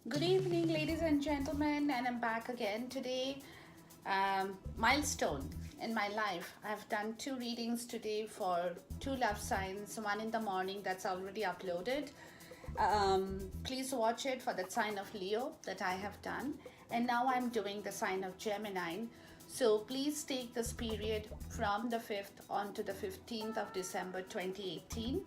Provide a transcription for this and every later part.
Good evening, ladies and gentlemen, and I'm back again today. Milestone in my life. I've done two readings today for two love signs, one in the morning that's already uploaded. Please watch it for the sign of Leo that I have done, and now I'm doing the sign of Gemini. So please take this period from the 5th on to the 15th of December 2018.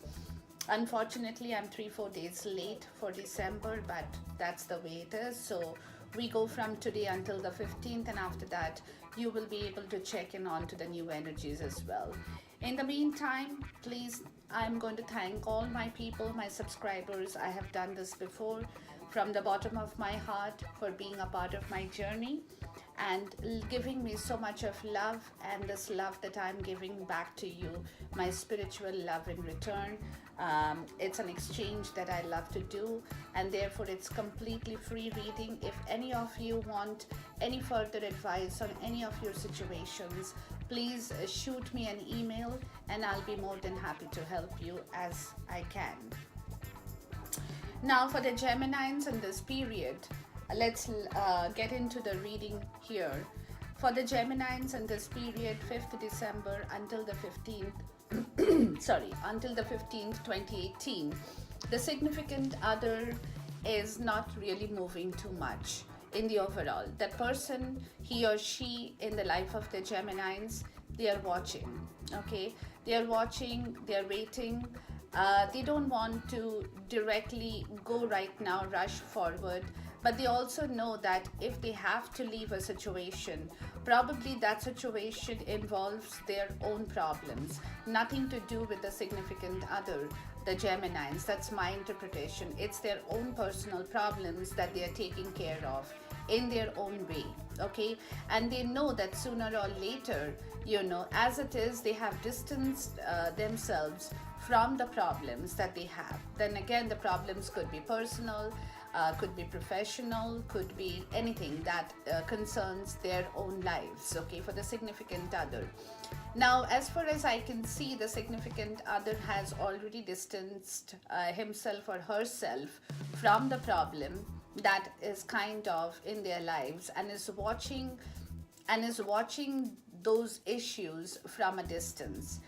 Unfortunately, I'm 3-4 days late for December, but that's the way it is. So we go from today until the 15th, and after that, you will be able to check in on to the new energies as well. In the meantime, please, I'm going to thank all my people, my subscribers. I have done this before from the bottom of my heart for being a part of my journey and giving me so much of love, and this love that I'm giving back to you, my spiritual love in return. It's an exchange that I love to do, and therefore it's completely free reading. If any of you want any further advice on any of your situations, please shoot me an email and I'll be more than happy to help you as I can. Now for the Geminis in this period, let's get into the reading here. For the Geminis in this period, 5th December until the 15th, until the 15th, 2018, the significant other is not really moving too much in the overall. That person, he or she in the life of the Geminis, they are watching, okay? They are watching, they are waiting. They don't want to directly go right now, rush forward, but they also know that if they have to leave a situation, probably that situation involves their own problems, nothing to do with the significant other, the Geminis. That's my interpretation. It's their own personal problems that they are taking care of in their own way, okay? And they know that sooner or later, as it is, they have distanced themselves from the problems that they have. Then again, the problems could be personal, could be professional, could be anything that concerns their own lives, okay, for the significant other. Now, as far as I can see, the significant other has already distanced himself or herself from the problem that is kind of in their lives, and is watching those issues from a distance.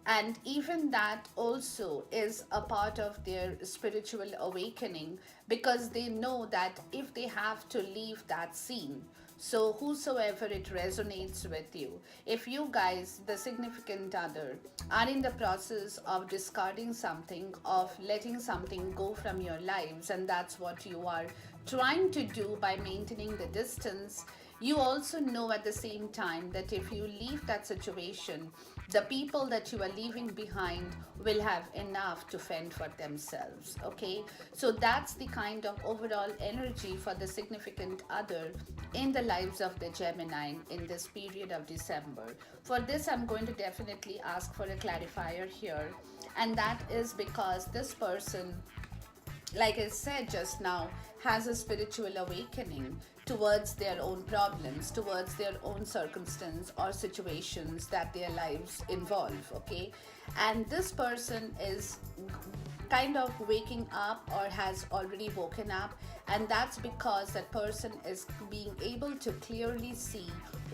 And even that also is a part of their spiritual awakening, because they know that if they have to leave that scene, so whosoever it resonates with you, if you guys, the significant other, are in the process of discarding something, of letting something go from your lives, and that's what you are trying to do by maintaining the distance, you also know at the same time that if you leave that situation, the people that you are leaving behind will have enough to fend for themselves, okay? So that's the kind of overall energy for the significant other in the lives of the Gemini in this period of December. For this, I'm going to definitely ask for a clarifier here, and that is because this person, like I said just now, has a spiritual awakening towards their own problems, towards their own circumstance or situations that their lives involve, okay? And this person is kind of waking up or has already woken up, and that's because that person is being able to clearly see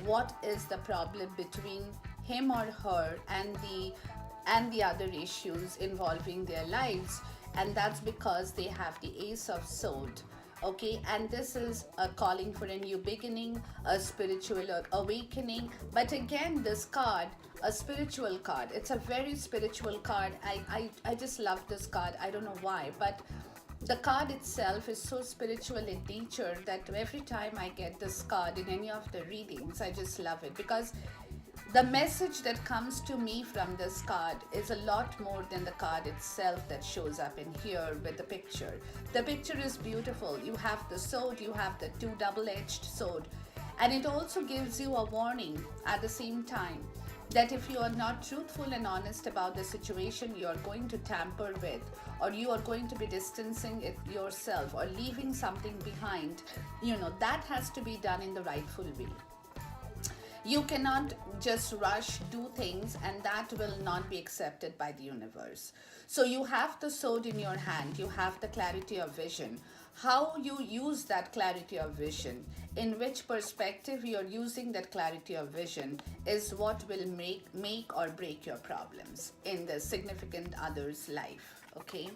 what is the problem between him or her and the other issues involving their lives. And that's because they have the Ace of Swords, okay? And this is a calling for a new beginning, a spiritual awakening. But again, this card, a spiritual card, it's a very spiritual card. I just love this card. I don't know why, but the card itself is so spiritual in nature that every time I get this card in any of the readings, I just love it, because the message that comes to me from this card is a lot more than the card itself that shows up in here with the picture. The picture is beautiful. You have the sword, you have the two double-edged sword, and it also gives you a warning at the same time that if you are not truthful and honest about the situation you are going to tamper with, or you are going to be distancing it yourself or leaving something behind, that has to be done in the rightful way. You cannot just rush do things, and that will not be accepted by the universe. So you have the sword in your hand, you have the clarity of vision. How you use that clarity of vision, in which perspective you're using that clarity of vision, is what will make or break your problems in the significant other's life. Okay.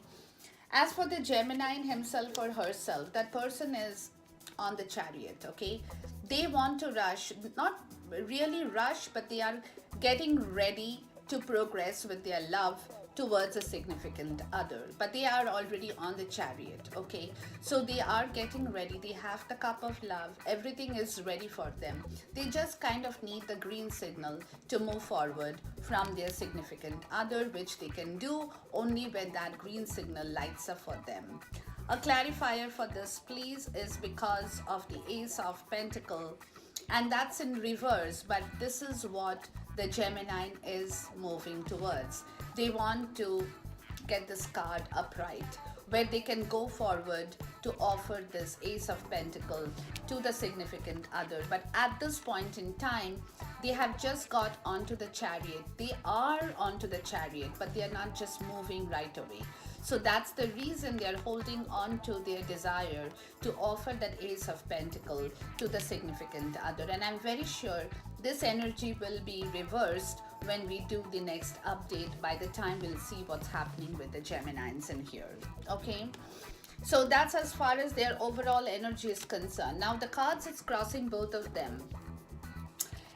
As for the Gemini himself or herself, that person is on the chariot, okay? They want to rush, not really rush, but they are getting ready to progress with their love towards a significant other. But they are already on the chariot, okay? So they are getting ready. They have the cup of love. Everything is ready for them. They just kind of need the green signal to move forward from their significant other, which they can do only when that green signal lights up for them. A clarifier for this, please, is because of the Ace of Pentacle, and that's in reverse, but this is what the Gemini is moving towards. They want to get this card upright, where they can go forward to offer this Ace of Pentacle to the significant other. But at this point in time, they have just got onto the chariot. They are onto the chariot, but they are not just moving right away. So that's the reason they are holding on to their desire to offer that Ace of Pentacle to the significant other. And I'm very sure this energy will be reversed when we do the next update. By the time we'll see what's happening with the Geminis in here. Okay. So that's as far as their overall energy is concerned. Now the cards it's crossing both of them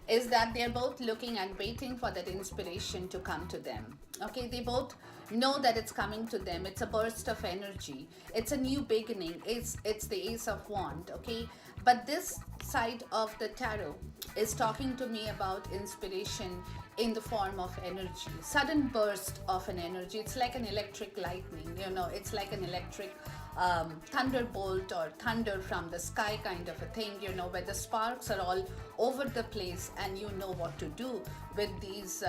is that they're both looking and waiting for that inspiration to come to them. Okay, they both know that it's coming to them. It's a burst of energy. It's a new beginning. It's the Ace of Wand, okay? But this side of the tarot is talking to me about inspiration in the form of energy, sudden burst of an energy. It's like an electric lightning, you know, it's like an electric thunderbolt or thunder from the sky kind of a thing, you know, where the sparks are all over the place and you know what to do with these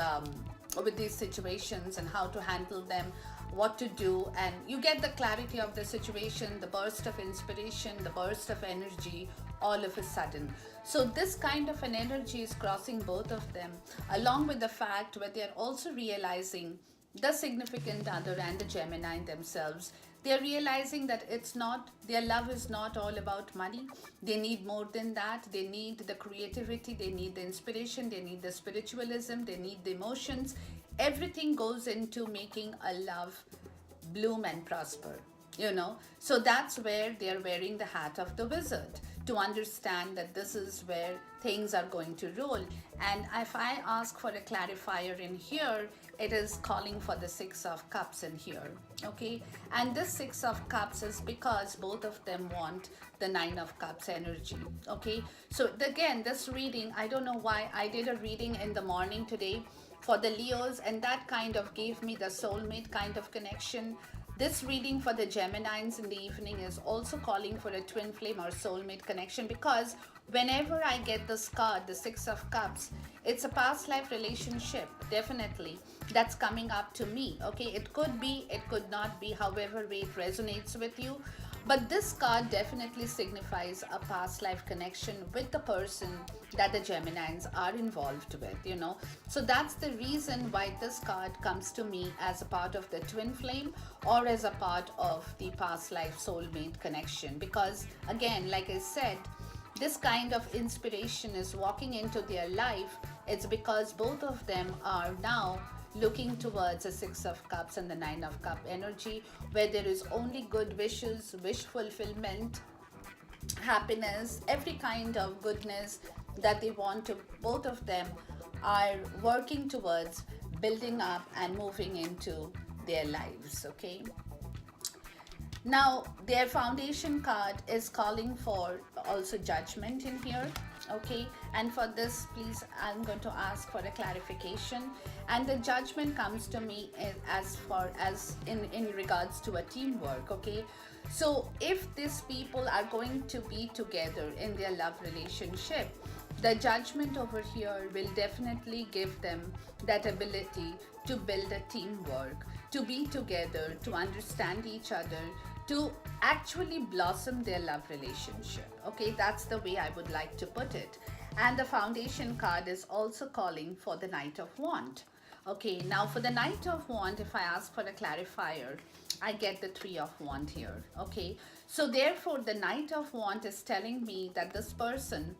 situations and how to handle them, what to do, and you get the clarity of the situation, the burst of inspiration, the burst of energy all of a sudden. So this kind of an energy is crossing both of them, along with the fact where they are also realizing, the significant other and the Gemini themselves, they are realizing that it's not, their love is not all about money. They need more than that. They need the creativity, they need the inspiration, they need the spiritualism, they need the emotions. Everything goes into making a love bloom and prosper, you know. So that's where they are wearing the hat of the wizard, to understand that this is where things are going to roll. And if I ask for a clarifier in here, it is calling for the Six of Cups in here, okay? And this Six of Cups is because both of them want the Nine of Cups energy, okay? So again, this reading, I don't know why I did a reading in the morning today for the Leos, and that kind of gave me the soulmate kind of connection. This reading for the Geminis in the evening is also calling for a twin flame or soulmate connection, because whenever I get this card, the Six of Cups, it's a past life relationship, definitely, that's coming up to me, okay? It could be, it could not be, however way it resonates with you. But this card definitely signifies a past life connection with the person that the Geminis are involved with, you know. So that's the reason why this card comes to me as a part of the twin flame or as a part of the past life soulmate connection. Because again, like I said, this kind of inspiration is walking into their life. It's because both of them are now looking towards a Six of Cups and the Nine of Cup energy, where there is only good wishes, wish fulfillment, happiness, every kind of goodness that they want to, both of them are working towards building up and moving into their lives, okay? Now, their foundation card is calling for also judgment in here, okay? And for this, please, I'm going to ask for a clarification. And the judgment comes to me as far as in regards to a teamwork, okay? So if these people are going to be together in their love relationship, the judgment over here will definitely give them that ability to build a teamwork, to be together, to understand each other, to actually blossom their love relationship. Okay, that's the way I would like to put it. And the foundation card is also calling for the Knight of Wand. Okay, now for the Knight of Wand, if I ask for a clarifier, I get the Three of Wand here. Okay, so therefore the Knight of Wand is telling me that this person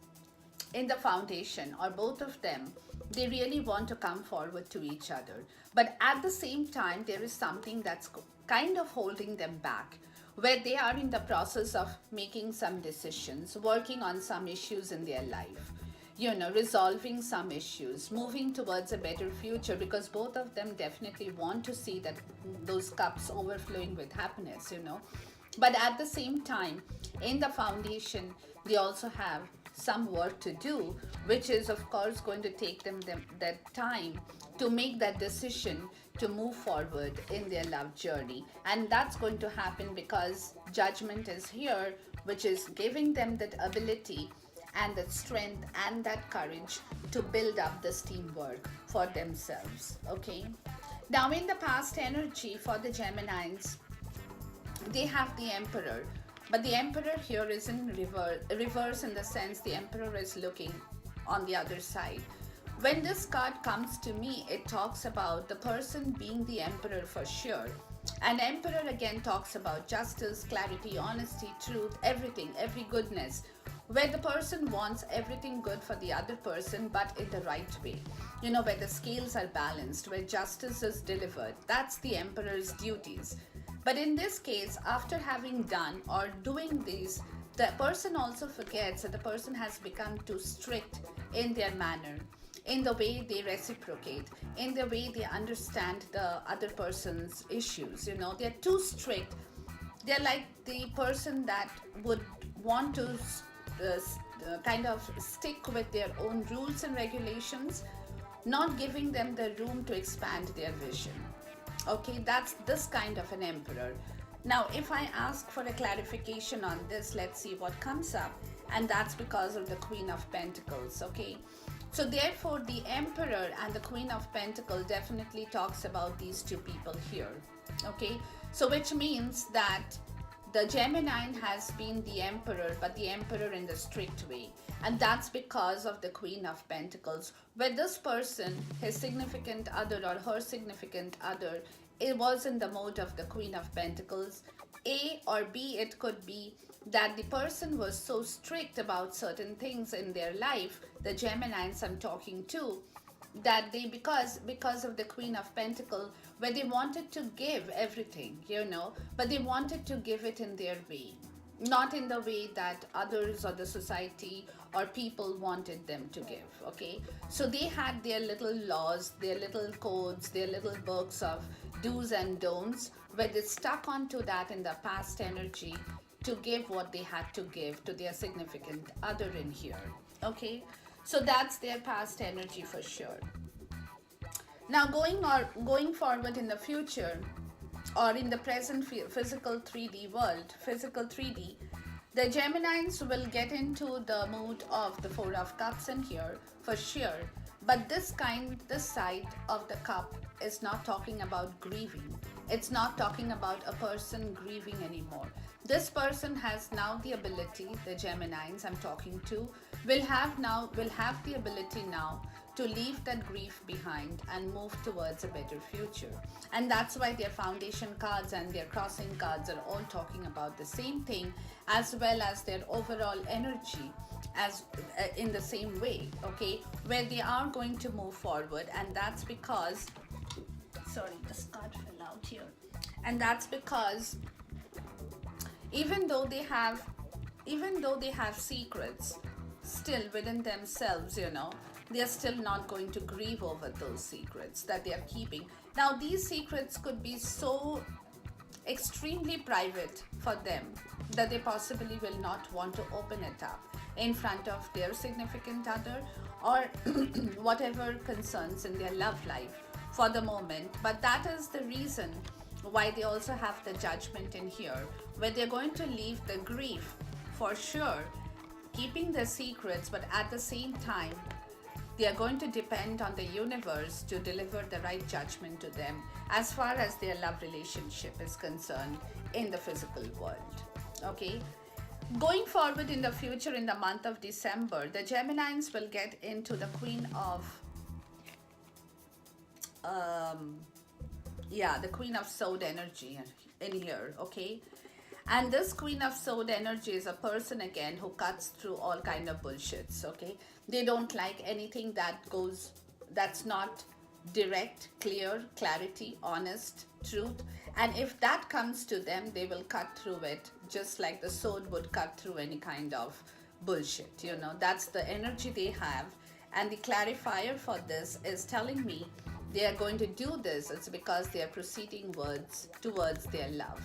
in the foundation, or both of them, they really want to come forward to each other, but at the same time there is something that's kind of holding them back, where they are in the process of making some decisions, working on some issues in their life, resolving some issues, moving towards a better future, because both of them definitely want to see that those cups overflowing with happiness. But at the same time, in the foundation, they also have some work to do, which is, of course, going to take them that time to make that decision to move forward in their love journey. And that's going to happen because Judgment is here, which is giving them that ability and that strength and that courage to build up this teamwork for themselves. Okay. Now, in the past energy for the Geminis, they have the Emperor, but the Emperor here is in reverse, in the sense the Emperor is looking on the other side. When this card comes to me, it talks about the person being the Emperor for sure. And Emperor again talks about justice, clarity, honesty, truth, everything, every goodness, where the person wants everything good for the other person, but in the right way. Where the scales are balanced, where justice is delivered. That's the Emperor's duties. But in this case, after having done or doing these, the person also forgets that the person has become too strict in their manner, in the way they reciprocate, in the way they understand the other person's issues. They're too strict. They're like the person that would want to kind of stick with their own rules and regulations, not giving them the room to expand their vision. Okay, that's this kind of an Emperor. Now, if I ask for a clarification on this, let's see what comes up. And that's because of the Queen of Pentacles. Okay, so therefore the Emperor and the Queen of Pentacles definitely talks about these two people here. Okay, so which means that the Gemini has been the Emperor, but the Emperor in the strict way. And that's because of the Queen of Pentacles, where this person, his significant other or her significant other, it was in the mode of the Queen of Pentacles. A or B, it could be that the person was so strict about certain things in their life, the Geminis I'm talking to, that they, because of the Queen of Pentacles, where they wanted to give everything, but they wanted to give it in their way, not in the way that others or the society or people wanted them to give. Okay, so they had their little laws, their little codes, their little books of do's and don'ts, where they stuck onto that in the past energy to give what they had to give to their significant other in here. Okay, so that's their past energy for sure. Now, going forward in the future, or in the present physical 3D world, physical 3D, the Geminis will get into the mood of the Four of Cups in here for sure. But this side of the cup is not talking about grieving. It's not talking about a person grieving anymore. This person has now the ability, the Geminis I'm talking to, will have the ability now to leave that grief behind and move towards a better future. And that's why their foundation cards and their crossing cards are all talking about the same thing, as well as their overall energy as in the same way. Okay, where they are going to move forward. And that's because, sorry, this card fell out here. And that's because even though they have secrets still within themselves, they are still not going to grieve over those secrets that they are keeping. Now, these secrets could be so extremely private for them that they possibly will not want to open it up in front of their significant other or whatever concerns in their love life for the moment. But that is the reason why they also have the Judgment in here, where they're going to leave the grief for sure, keeping the secrets, but at the same time they are going to depend on the universe to deliver the right judgment to them as far as their love relationship is concerned in the physical world. Okay, going forward in the future, in the month of December, the Geminis will get into the Queen of um, yeah, the Queen of Sword energy in here. Okay, and this Queen of Sword energy is a person again who cuts through all kind of bullshits. Okay, they don't like anything that goes, that's not direct, clear, clarity, honest, truth. And if that comes to them, they will cut through it just like the sword would cut through any kind of bullshit. That's the energy they have. And the clarifier for this is telling me they are going to do this. It's because they are proceeding towards their love.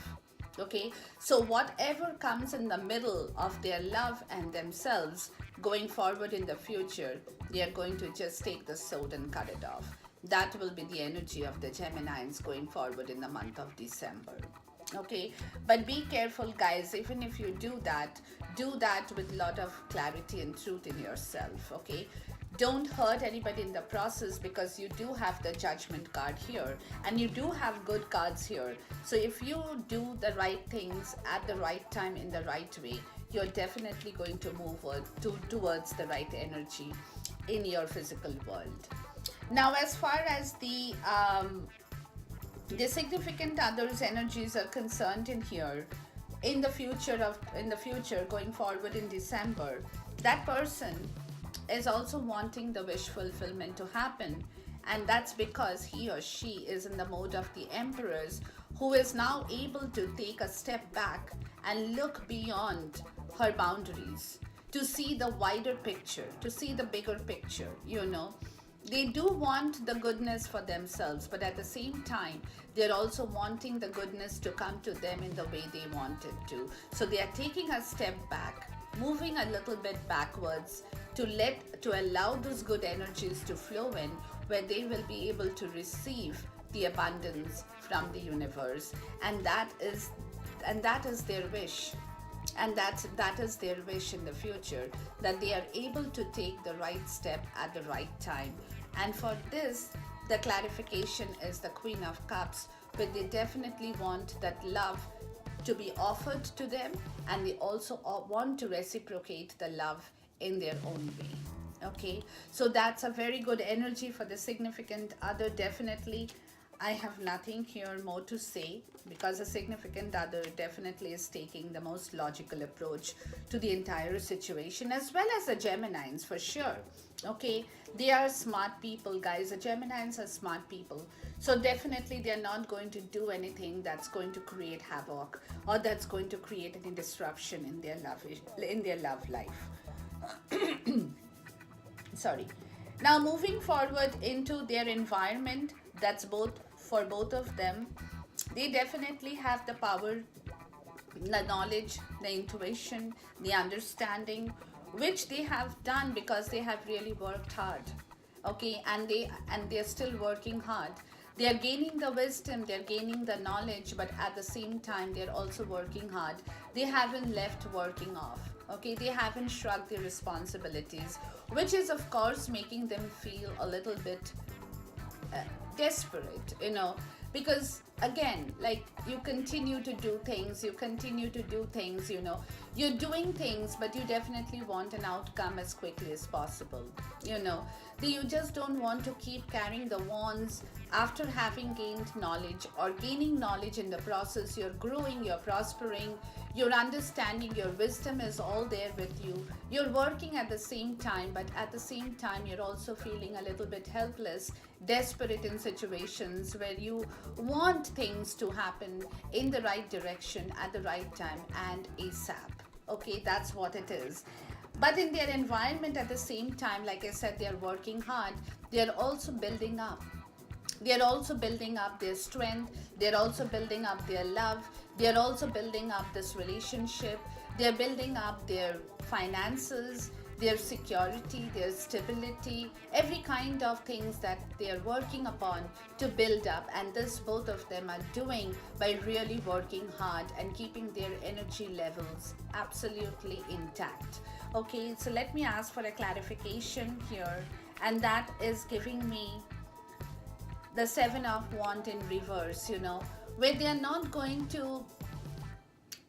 Okay, so whatever comes in the middle of their love and themselves going forward in the future, they are going to just take the sword and cut it off. That will be the energy of the Geminis going forward in the month of December. Okay, but be careful, guys. Even if you do that with a lot of clarity and truth in yourself. Okay, don't hurt anybody in the process, because you do have the Judgment card here and you do have good cards here. So if you do the right things at the right time in the right way, you're definitely going to move towards the right energy in your physical world. Now, as far as the significant others energies are concerned in here, in the future going forward in December, that person is also wanting the wish fulfillment to happen, and that's because he or she is in the mode of the emperors, who is now able to take a step back and look beyond her boundaries to see the wider picture, to see the bigger picture. They do want the goodness for themselves, but at the same time, they're also wanting the goodness to come to them in the way they want it to. So they are taking a step back, moving a little bit backwards to allow those good energies to flow in, where they will be able to receive the abundance from the universe. And that is their wish. And that is their wish in the future, that they are able to take the right step at the right time. And for this, the clarification is the Queen of Cups, but they definitely want that love to be offered to them, and they also want to reciprocate the love in their own way. Okay, so that's a very good energy for the significant other. Definitely, I have nothing here more to say, because a significant other definitely is taking the most logical approach to the entire situation, as well as the Geminis for sure. Okay, they are smart people, guys. The Geminis are smart people. So definitely they're not going to do anything that's going to create havoc or that's going to create any disruption in their love life. Sorry. Now moving forward into their environment, that's for both of them. They definitely have the power, the knowledge, the intuition, the understanding, which they have done because they have really worked hard. Okay, and they're still working hard. They are gaining the wisdom, they're gaining the knowledge, but at the same time they're also working hard. They haven't left working off. Okay, they haven't shrugged their responsibilities, which is of course making them feel a little bit desperate, because again, like, you continue to do things, you're doing things, but you definitely want an outcome as quickly as possible. You just don't want to keep carrying the wands after having gained knowledge or gaining knowledge. In the process, you're growing, you're prospering, you're understanding, your wisdom is all there with you. You're working at the same time, but at the same time, you're also feeling a little bit helpless, desperate in situations where you want things to happen in the right direction at the right time and ASAP. Okay, that's what it is. But in their environment at the same time, like I said, they're working hard. They're also building up. They're also building up their strength. They're also building up their love. They're also building up this relationship. They're building up their finances, their security, their stability, every kind of things that they are working upon to build up. And this both of them are doing by really working hard and keeping their energy levels absolutely intact. Okay, so let me ask for a clarification here, and that is giving me the Seven of Wands in reverse, where they are not going to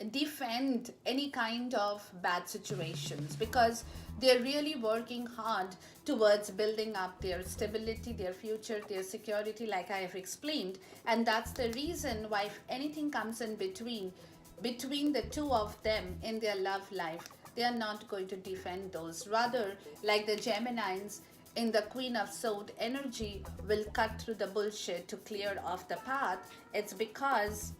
defend any kind of bad situations, because they're really working hard towards building up their stability, their future, their security, like I have explained. And that's the reason why, if anything comes in between the two of them in their love life, they are not going to defend those. Rather, like the Geminis in the Queen of Sword energy, will cut through the bullshit to clear off the path. It's because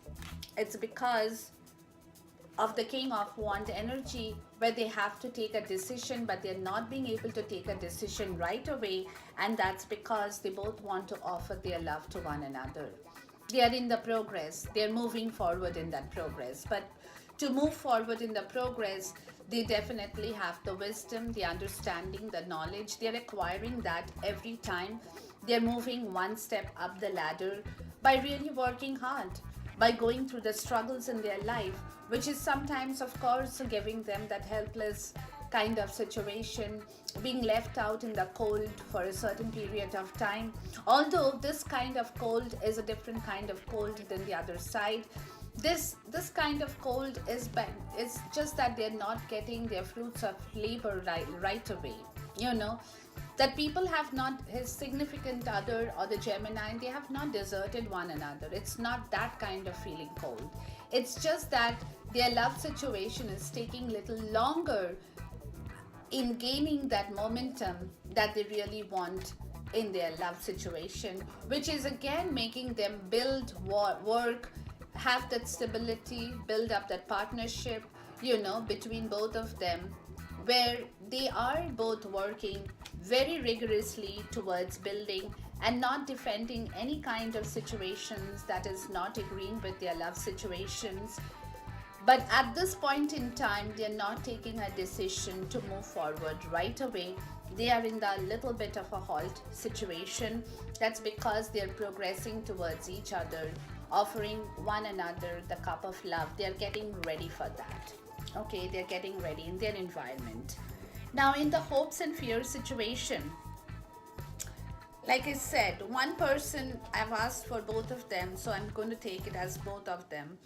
of the King of Wand energy, where they have to take a decision, but they're not being able to take a decision right away. And that's because they both want to offer their love to one another. They are in the progress, they're moving forward in that progress. But to move forward in the progress, they definitely have the wisdom, the understanding, the knowledge. They're acquiring that every time they're moving one step up the ladder by really working hard, by going through the struggles in their life, which is sometimes, of course, giving them that helpless kind of situation, being left out in the cold for a certain period of time. Although this kind of cold is a different kind of cold than the other side. This kind of cold is bad. It's just that they're not getting their fruits of labor right away. You know, that people have not, his significant other or the Gemini, they have not deserted one another. It's not that kind of feeling cold. It's just that their love situation is taking little longer in gaining that momentum that they really want in their love situation, which is again making them build work, have that stability, build up that partnership, between both of them, where they are both working very rigorously towards building and not defending any kind of situations that is not agreeing with their love situations. But at this point in time, they're not taking a decision to move forward right away. They are in the little bit of a halt situation. That's because they're progressing towards each other, offering one another the cup of love. They're getting ready for that. Okay, they're getting ready in their environment. Now, in the hopes and fears situation, like I said, one person, I've asked for both of them, so I'm going to take it as both of them.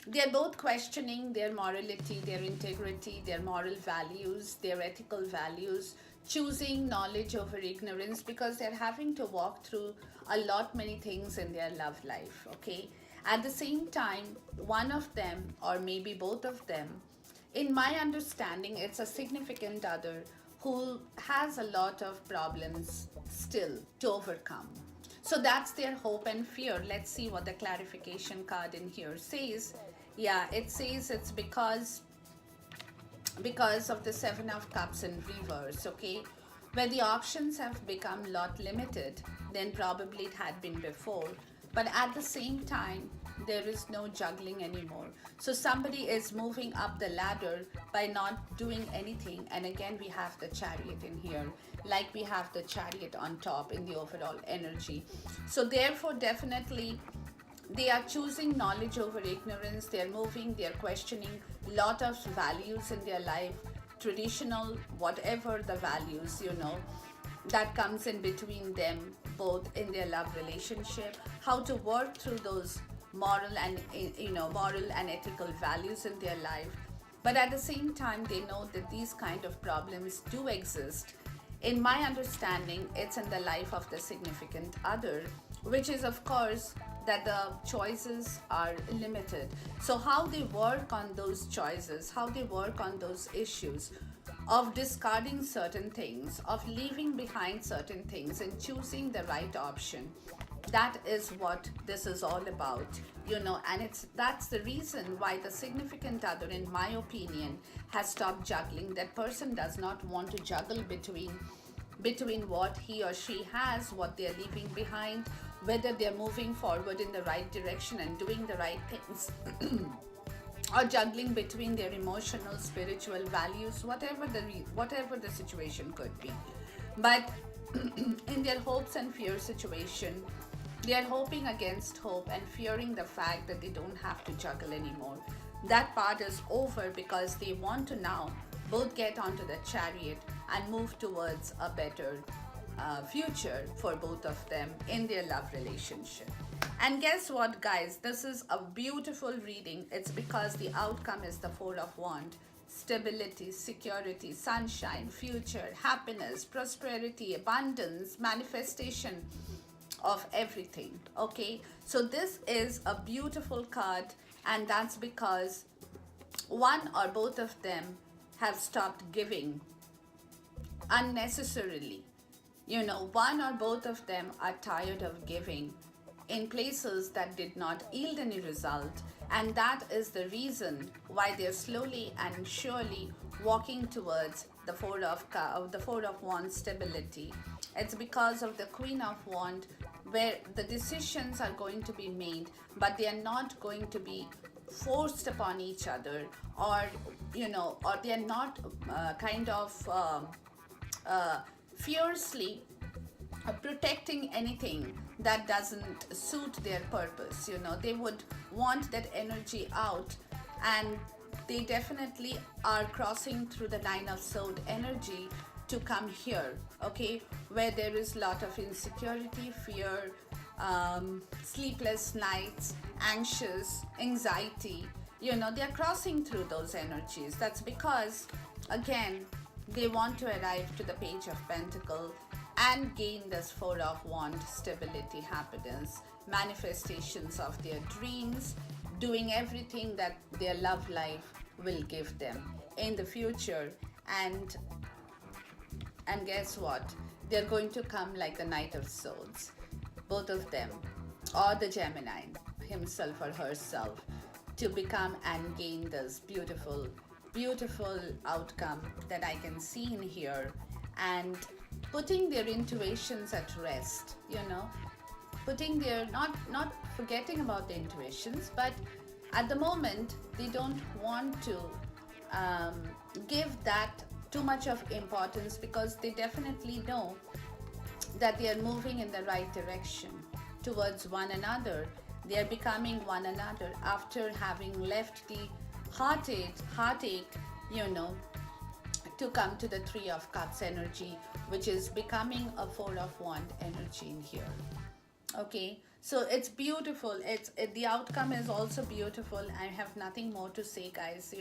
They're both questioning their morality, their integrity, their moral values, their ethical values, choosing knowledge over ignorance, because they're having to walk through a lot many things in their love life, okay? At the same time, one of them, or maybe both of them, in my understanding, it's a significant other who has a lot of problems still to overcome. So that's their hope and fear. Let's see what the clarification card in here says. Yeah, it says it's because of the Seven of Cups in reverse, okay? Where the options have become a lot limited than probably it had been before. But at the same time, there is no juggling anymore. So somebody is moving up the ladder by not doing anything. And again, we have the Chariot in here, like we have the Chariot on top in the overall energy. So therefore, definitely, they are choosing knowledge over ignorance. They're moving, they're questioning lot of values in their life, traditional, whatever the values, that comes in between them, both in their love relationship, how to work through those moral and ethical values in their life. But at the same time, they know that these kind of problems do exist. In my understanding, it's in the life of the significant other, which is, of course, that the choices are limited. So how they work on those choices, how they work on those issues of discarding certain things, of leaving behind certain things and choosing the right option. That is what this is all about, and that's the reason why the significant other, in my opinion, has stopped juggling. That person does not want to juggle between what he or she has, what they're leaving behind, whether they're moving forward in the right direction and doing the right things, or juggling between their emotional, spiritual values, whatever the situation could be. But in their hopes and fears situation, they are hoping against hope and fearing the fact that they don't have to juggle anymore. That part is over because they want to now both get onto the Chariot and move towards a better future for both of them in their love relationship. And guess what, guys? This is a beautiful reading. It's because the outcome is the Four of Wands. Stability, security, sunshine, future, happiness, prosperity, abundance, manifestation of everything. Okay, so this is a beautiful card, and that's because one or both of them have stopped giving unnecessarily. One or both of them are tired of giving in places that did not yield any result, and that is the reason why they're slowly and surely walking towards the Four of Wands stability. It's because of the Queen of Wands, where the decisions are going to be made, but they are not going to be forced upon each other, or or they are not kind of fiercely protecting anything that doesn't suit their purpose. They would want that energy out, and they definitely are crossing through the Nine of Swords energy to come here, okay, where there is a lot of insecurity, fear, sleepless nights, anxious, anxiety. They are crossing through those energies. That's because, again, they want to arrive to the Page of Pentacles and gain this Four of Wands stability, happiness, manifestations of their dreams, doing everything that their love life will give them in the future. And guess what? They're going to come like the Knight of Swords, both of them, or the Gemini himself or herself, to become and gain this beautiful, beautiful outcome that I can see in here, and putting their intuitions at rest, putting their, not forgetting about the intuitions, but at the moment they don't want to give that too much of importance, because they definitely know that they are moving in the right direction towards one another. They are becoming one another after having left the heartache, to come to the Three of Cups energy, which is becoming a Four of Wands energy in here. Okay, so it's beautiful. The outcome is also beautiful. I have nothing more to say, guys,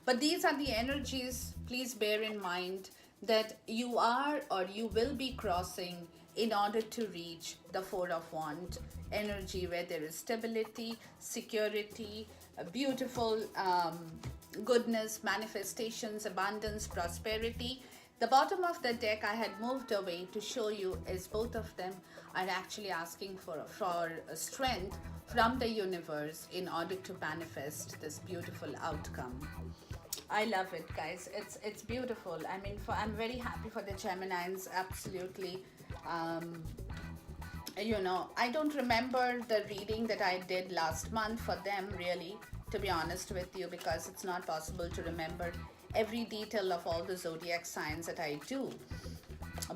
but these are the energies. Please bear in mind that you are, or you will be crossing in order to reach the Four of Wands energy, where there is stability, security, a beautiful goodness, manifestations, abundance, prosperity. The bottom of the deck I had moved away to show you is both of them are actually asking for strength from the universe in order to manifest this beautiful outcome. I love it, guys. It's beautiful. I mean, I'm very happy for the Geminis, absolutely. I don't remember the reading that I did last month for them, really, to be honest with you, because it's not possible to remember every detail of all the zodiac signs that I do.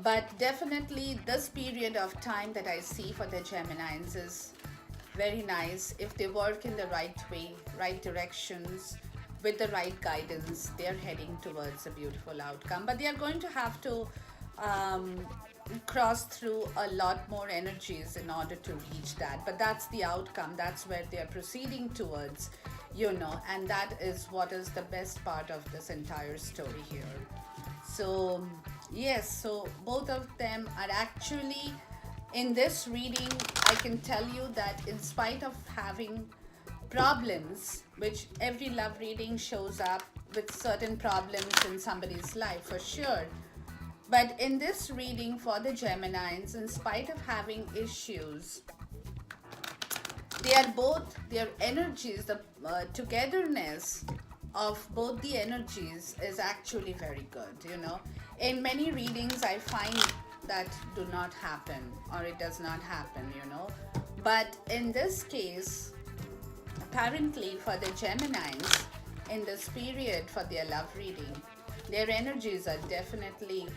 But definitely this period of time that I see for the Geminis is very nice. If they work in the right way, right directions, with the right guidance, they're heading towards a beautiful outcome. But they are going to have to cross through a lot more energies in order to reach that. But that's the outcome. That's where they are proceeding towards, and that is what is the best part of this entire story here. So yes, so both of them are actually in this reading. I can tell you that in spite of having problems, which every love reading shows up with certain problems in somebody's life for sure, but in this reading for the Geminis, in spite of having issues, they are both, their energies, the togetherness of both the energies is actually very good. In many readings I find that do not happen, or it does not happen, but in this case, apparently for the Geminis, in this period for their love reading, their energies are definitely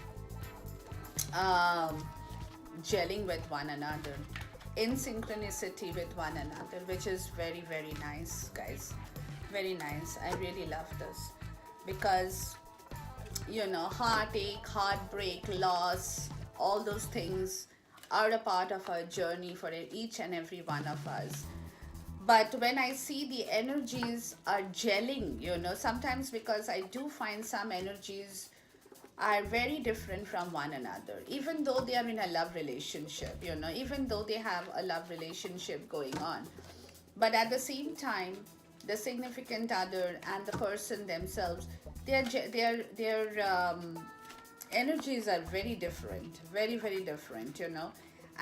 gelling with one another, in synchronicity with one another, which is very, very nice, guys. Very nice. I really love this, because heartache, heartbreak, loss, all those things are a part of our journey for each and every one of us. But when I see the energies are gelling, sometimes, because I do find some energies are very different from one another, even though they are in a love relationship, even though they have a love relationship going on. But at the same time, the significant other and the person themselves, their energies are very different, very, very different.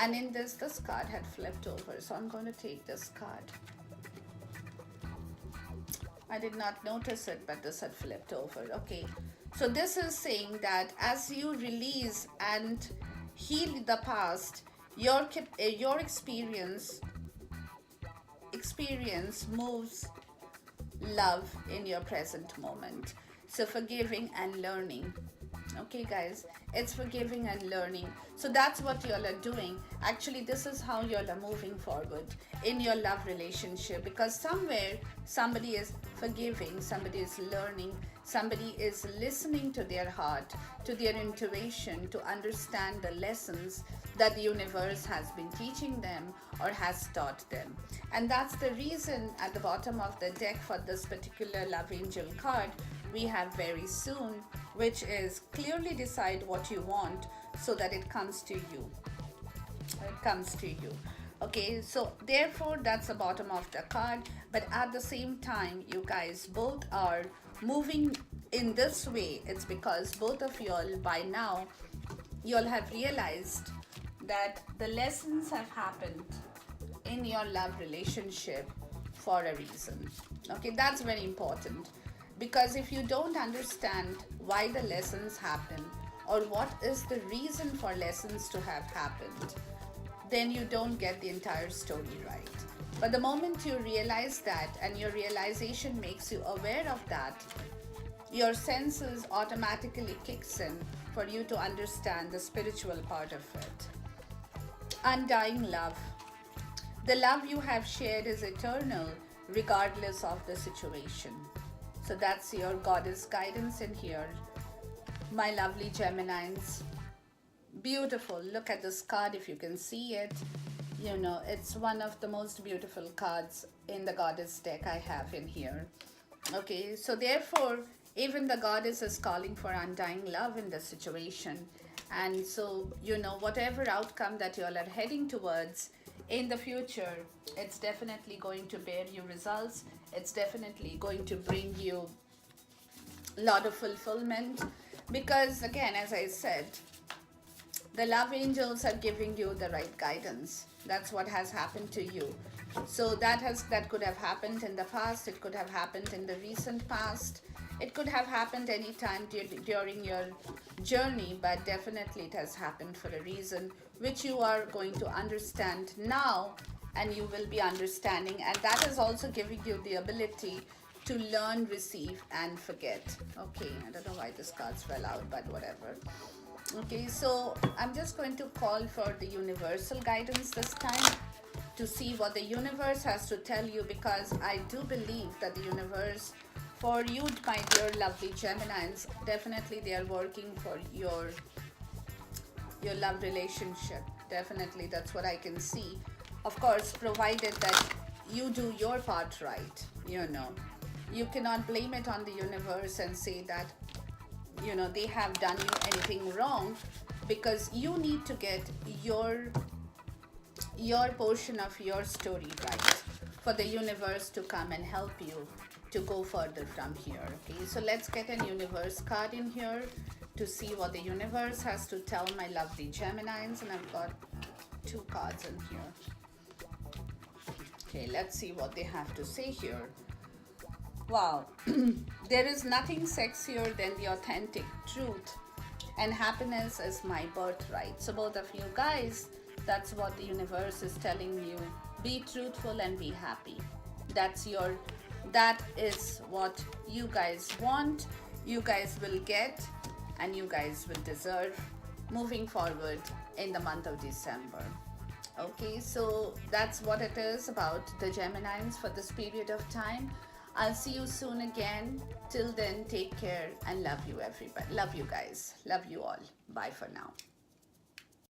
And in this card had flipped over, so I'm going to take this card. I did not notice it, but this had flipped over. Okay, so this is saying that as you release and heal the past, your experience moves love in your present moment. So forgiving and learning. Okay, guys, it's forgiving and learning. So that's what y'all are doing. Actually, this is how y'all are moving forward in your love relationship, because somewhere somebody is forgiving, somebody is learning, somebody is listening to their heart, to their intuition, to understand the lessons that the universe has been teaching them or has taught them. And that's the reason at the bottom of the deck for this particular love angel card we have very soon, which is clearly decide what you want so that it comes to you. It comes to you. Okay, so therefore that's the bottom of the card. But at the same time, you guys both are moving in this way. It's because both of y'all by now, y'all have realized that the lessons have happened in your love relationship for a reason. Okay, that's very important, because if you don't understand why the lessons happen or what is the reason for lessons to have happened, then you don't get the entire story right. But the moment you realize that and your realization makes you aware of that, your senses automatically kicks in for you to understand the spiritual part of it. Undying love. The love you have shared is eternal regardless of the situation. So that's your goddess guidance in here, my lovely Geminines. Beautiful. Look at this card if you can see it. It's one of the most beautiful cards in the goddess deck I have in here. Okay, so therefore, even the goddess is calling for undying love in this situation. And so, whatever outcome that you all are heading towards in the future, it's definitely going to bear you results. It's definitely going to bring you a lot of fulfillment. Because again, as I said, the love angels are giving you the right guidance. That's what has happened to you. So that could have happened in the past. It could have happened in the recent past. It could have happened anytime during your journey, but definitely it has happened for a reason, which you are going to understand now, and you will be understanding. And that is also giving you the ability to learn, receive, and forget. Okay, I don't know why this cards fell out, but whatever. Okay, so I'm just going to call for the universal guidance this time to see what the universe has to tell you, because I do believe that the universe, for you, my dear lovely Geminines, definitely they are working for your love relationship. Definitely, that's what I can see. Of course, provided that you do your part right. You cannot blame it on the universe and say that they have done you anything wrong, because you need to get your portion of your story right for the universe to come and help you to go further from here. Okay, so let's get an universe card in here to see what the universe has to tell my lovely Geminines. And I've got 2 cards in here. Okay, let's see what they have to say here. Wow. There is nothing sexier than the authentic truth, and happiness is my birthright. So both of you guys, that's what the universe is telling you. Be truthful and be happy. That is what you guys want, you guys will get, and you guys will deserve moving forward in the month of December. Okay, so that's what it is about the Geminines for this period of time. I'll see you soon again. Till then, take care and love you everybody. Love you guys. Love you all. Bye for now.